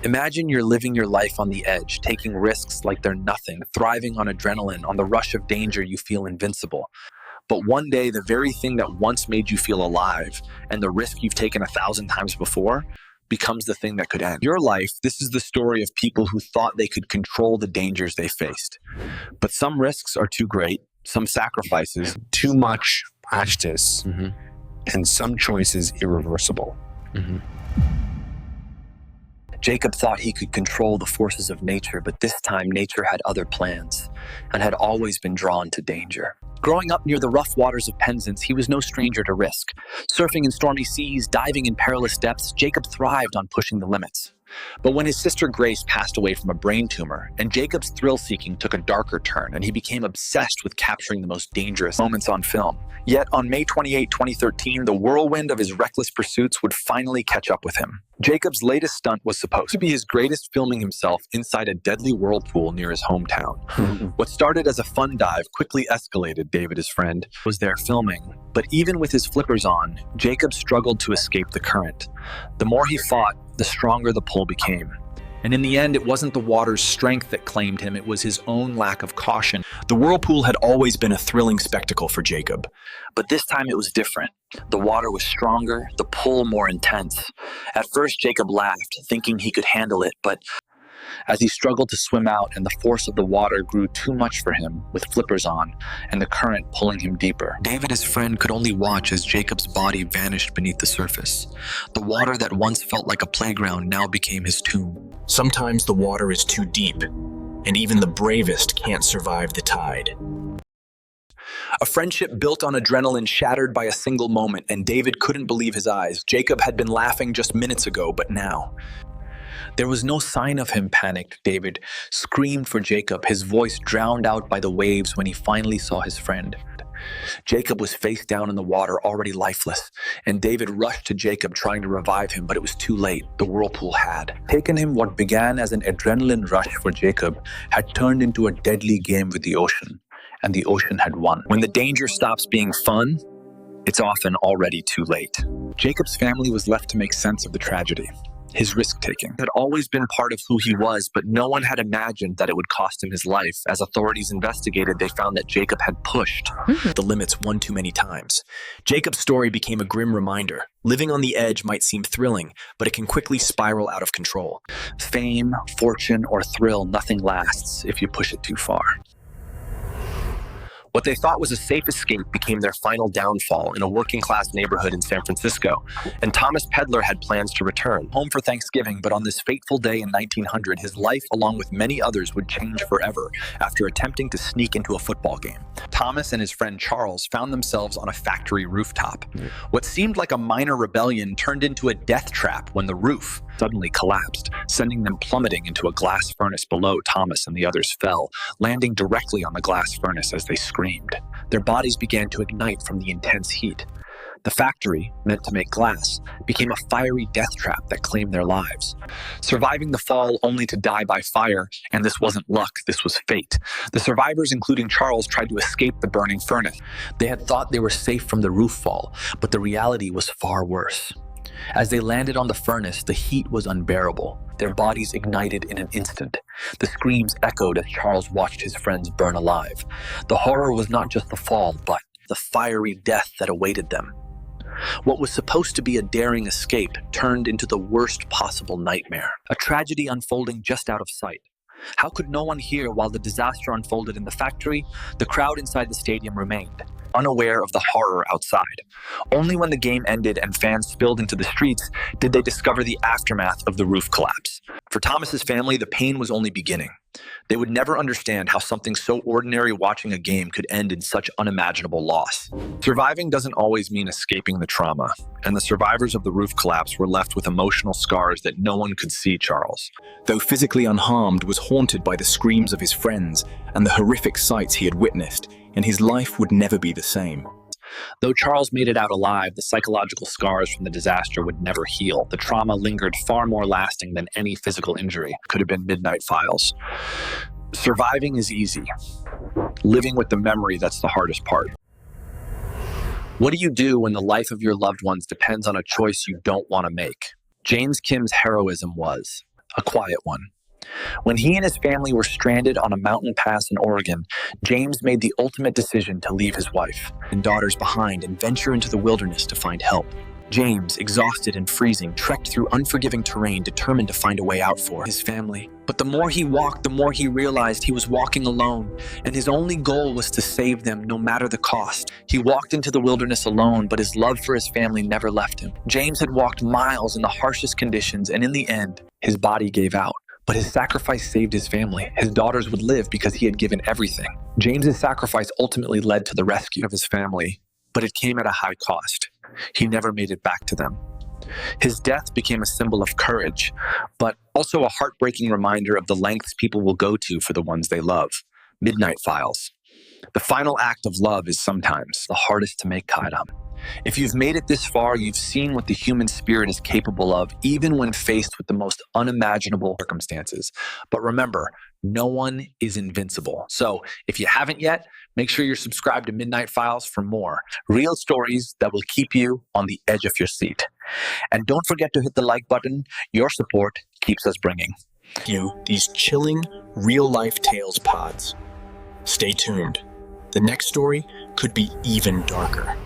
Imagine you're living your life on the edge, taking risks like they're nothing, thriving on adrenaline, on the rush of danger you feel invincible. But one day, the very thing that once made you feel alive, and the risk you've taken 1,000 times before, becomes the thing that could end your life. This is the story of people who thought they could control the dangers they faced. But some risks are too great, some sacrifices, too much practice, and some choices irreversible. Jacob thought he could control the forces of nature, but this time nature had other plans and had always been drawn to danger. Growing up near the rough waters of Penzance, he was no stranger to risk. Surfing in stormy seas, diving in perilous depths, Jacob thrived on pushing the limits. But when his sister Grace passed away from a brain tumor, and Jacob's thrill-seeking took a darker turn, and he became obsessed with capturing the most dangerous moments on film. Yet on May 28, 2013, the whirlwind of his reckless pursuits would finally catch up with him. Jacob's latest stunt was supposed to be his greatest, filming himself inside a deadly whirlpool near his hometown. What started as a fun dive quickly escalated. David, his friend, was there filming. But even with his flippers on, Jacob struggled to escape the current. The more he fought, the stronger the pull became. And in the end, it wasn't the water's strength that claimed him, it was his own lack of caution. The whirlpool had always been a thrilling spectacle for Jacob. But this time it was different. The water was stronger, the pull more intense. At first, Jacob laughed, thinking he could handle it, but as he struggled to swim out and the force of the water grew too much for him, with flippers on, and the current pulling him deeper, David, his friend, could only watch as Jacob's body vanished beneath the surface. The water that once felt like a playground now became his tomb. Sometimes the water is too deep, and even the bravest can't survive the tide. A friendship built on adrenaline shattered by a single moment, and David couldn't believe his eyes. Jacob had been laughing just minutes ago, but now there was no sign of him. Panicked David screamed for Jacob, his voice drowned out by the waves when he finally saw his friend. Jacob was face down in the water, already lifeless, and David rushed to Jacob trying to revive him, but it was too late. The whirlpool had taken him. What began as an adrenaline rush for Jacob had turned into a deadly game with the ocean, and the ocean had won. When the danger stops being fun, it's often already too late. Jacob's family was left to make sense of the tragedy. His risk-taking had always been part of who he was, but no one had imagined that it would cost him his life. As authorities investigated, they found that Jacob had pushed the limits one too many times. Jacob's story became a grim reminder. Living on the edge might seem thrilling, but it can quickly spiral out of control. Fame, fortune, or thrill, nothing lasts if you push it too far. What they thought was a safe escape became their final downfall in a working-class neighborhood in San Francisco, and Thomas Pedler had plans to return home for Thanksgiving, but on this fateful day in 1900, his life, along with many others, would change forever after attempting to sneak into a football game. Thomas and his friend Charles found themselves on a factory rooftop. What seemed like a minor rebellion turned into a death trap when the roof suddenly collapsed, sending them plummeting into a glass furnace below. Thomas and the others fell, landing directly on the glass furnace as they screamed. Their bodies began to ignite from the intense heat. The factory, meant to make glass, became a fiery death trap that claimed their lives. Surviving the fall only to die by fire, and this wasn't luck, this was fate. The survivors, including Charles, tried to escape the burning furnace. They had thought they were safe from the roof fall, but the reality was far worse. As they landed on the furnace, the heat was unbearable. Their bodies ignited in an instant. The screams echoed as Charles watched his friends burn alive. The horror was not just the fall, but the fiery death that awaited them. What was supposed to be a daring escape turned into the worst possible nightmare, a tragedy unfolding just out of sight. How could no one hear while the disaster unfolded in the factory? The crowd inside the stadium remained, unaware of the horror outside. Only when the game ended and fans spilled into the streets did they discover the aftermath of the roof collapse. For Thomas's family, the pain was only beginning. They would never understand how something so ordinary, watching a game, could end in such unimaginable loss. Surviving doesn't always mean escaping the trauma, and the survivors of the roof collapse were left with emotional scars that no one could see Charles. Though physically unharmed, was haunted by the screams of his friends and the horrific sights he had witnessed, and his life would never be the same. Though Charles made it out alive, the psychological scars from the disaster would never heal. The trauma lingered, far more lasting than any physical injury. Could have been Midnight Files. Surviving is easy. Living with the memory, that's the hardest part. What do you do when the life of your loved ones depends on a choice you don't want to make? James Kim's heroism was, a quiet one. When he and his family were stranded on a mountain pass in Oregon, James made the ultimate decision to leave his wife And daughters behind and venture into the wilderness to find help. James, exhausted and freezing, trekked through unforgiving terrain, determined to find a way out for his family. But the more he walked, the more he realized he was walking alone, and his only goal was to save them, no matter the cost. He walked into the wilderness alone, but his love for his family never left him. James had walked miles in the harshest conditions, and in the end, his body gave out. But his sacrifice saved his family. His daughters would live because he had given everything. James's sacrifice ultimately led to the rescue of his family, but it came at a high cost. He never made it back to them. His death became a symbol of courage, but also a heartbreaking reminder of the lengths people will go to for the ones they love. Midnight Files. The final act of love is sometimes the hardest to make, Kaidam. If you've made it this far, you've seen what the human spirit is capable of, even when faced with the most unimaginable circumstances. But remember, no one is invincible. So if you haven't yet, make sure you're subscribed to Midnight Files for more real stories that will keep you on the edge of your seat. And don't forget to hit the like button. Your support keeps us bringing You these chilling, real-life tales pods. Stay tuned. The next story could be even darker.